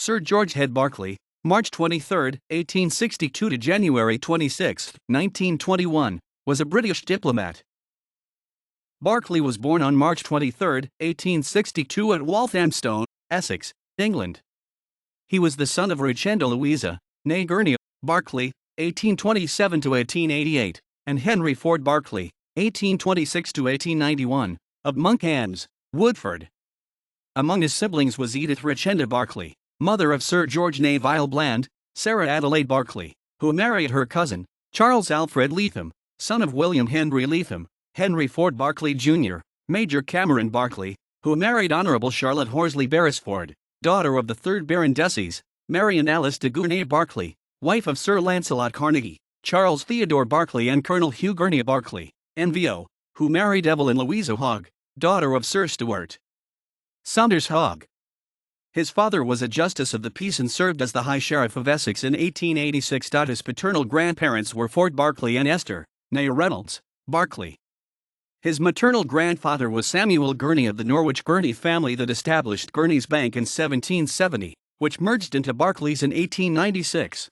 Sir George Head Barclay, March 23, 1862 to January 26, 1921, was a British diplomat. Barclay was born on March 23, 1862 at Walthamstow, Essex, England. He was the son of Richenda Louisa, née Gurney, Barclay, 1827 to 1888, and Henry Ford Barclay, 1826 to 1891, of Monkhands, Woodford. Among his siblings was Edith Richenda Barclay, mother of Sir George Neville Bland, Sarah Adelaide Barclay, who married her cousin, Charles Alfred Leatham, son of William Henry Leatham, Henry Ford Barclay Jr., Major Cameron Barclay, who married Honourable Charlotte Horsley Beresford, daughter of the 3rd Baroness, Marion Alice de Gournay Barclay, wife of Sir Lancelot Carnegie, Charles Theodore Barclay and Colonel Hugh Gurney Barclay, NVO, who married Evelyn Louisa Hogg, daughter of Sir Stuart Saunders Hogg. His father was a Justice of the Peace and served as the High Sheriff of Essex in 1886. His paternal grandparents were Ford Barclay and Esther, née Reynolds, Barclay. His maternal grandfather was Samuel Gurney of the Norwich Gurney family that established Gurney's Bank in 1770, which merged into Barclays in 1896.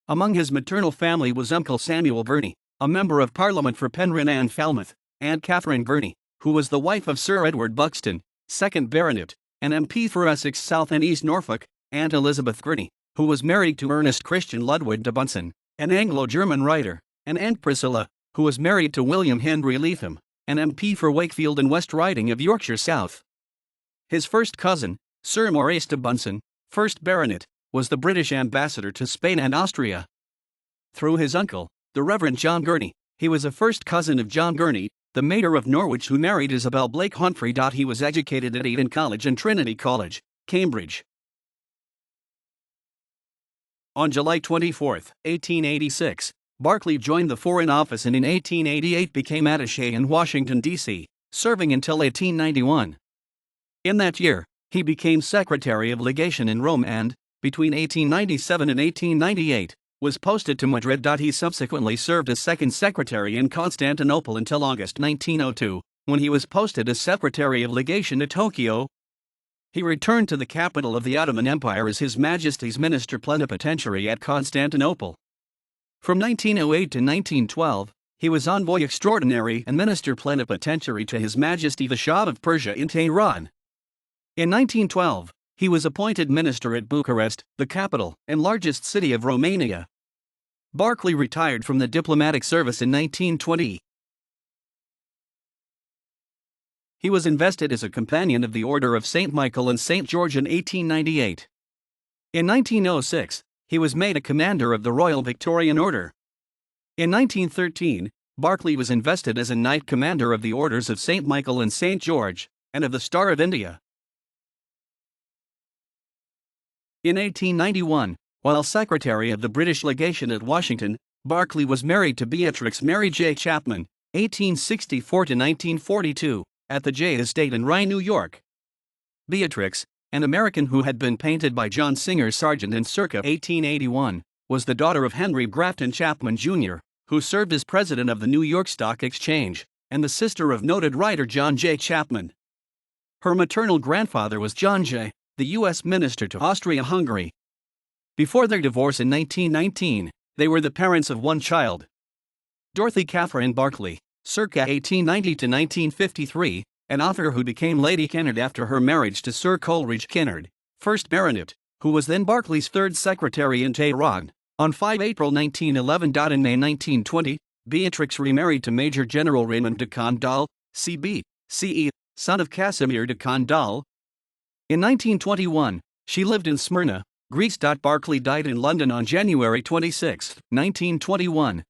Among his maternal family was Uncle Samuel Gurney, a Member of Parliament for Penryn and Falmouth, and Catherine Gurney, who was the wife of Sir Edward Buxton, 2nd Baronet, an MP for Essex South and East Norfolk, Aunt Elizabeth Gurney, who was married to Ernest Christian Ludwig de Bunsen, an Anglo-German writer, and Aunt Priscilla, who was married to William Henry Leatham, an MP for Wakefield and West Riding of Yorkshire South. His first cousin, Sir Maurice de Bunsen, 1st Baronet, was the British ambassador to Spain and Austria. Through his uncle, the Reverend John Gurney, he was a first cousin of John Gurney, the Mayor of Norwich, who married Isabel Blake Humphrey. He was educated at Eton College and Trinity College, Cambridge. On July 24, 1886, Barclay joined the Foreign Office and in 1888 became attaché in Washington, D.C., serving until 1891. In that year, he became Secretary of Legation in Rome and, between 1897 and 1898, was posted to Madrid. He subsequently served as Second Secretary in Constantinople until August 1902, when he was posted as Secretary of Legation to Tokyo. He returned to the capital of the Ottoman Empire as His Majesty's Minister Plenipotentiary at Constantinople. From 1908 to 1912, he was Envoy Extraordinary and Minister Plenipotentiary to His Majesty the Shah of Persia in Tehran. In 1912, he was appointed minister at Bucharest, the capital and largest city of Romania. Barclay retired from the diplomatic service in 1920. He was invested as a Companion of the Order of St. Michael and St. George in 1898. In 1906, he was made a Commander of the Royal Victorian Order. In 1913, Barclay was invested as a Knight Commander of the Orders of St. Michael and St. George, and of the Star of India. In 1891, while Secretary of the British Legation at Washington, Barclay was married to Beatrix Mary J. Chapman, 1864 to 1942, at the J Estate in Rye, New York. Beatrix, an American who had been painted by John Singer Sargent in circa 1881, was the daughter of Henry Grafton Chapman, Jr., who served as president of the New York Stock Exchange, and the sister of noted writer John J. Chapman. Her maternal grandfather was John J., the U.S. Minister to Austria-Hungary. Before their divorce in 1919, they were the parents of one child. Dorothy Catherine Barclay, circa 1890 to 1953, an author who became Lady Kennard after her marriage to Sir Coleridge Kennard, 1st Baronet, who was then Barclay's 3rd Secretary in Tehran, on 5 April 1911. In May 1920, Beatrix remarried to Major General Raymond de Condal, C.B., C.E., son of Casimir de Condal. In 1921, she lived in Smyrna, Greece. Barclay died in London on January 26, 1921.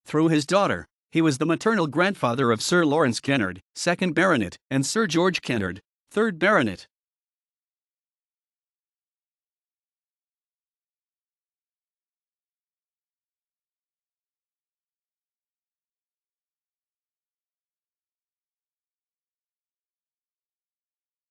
Through his daughter, he was the maternal grandfather of Sir Lawrence Kennard, 2nd Baronet, and Sir George Kennard, 3rd Baronet.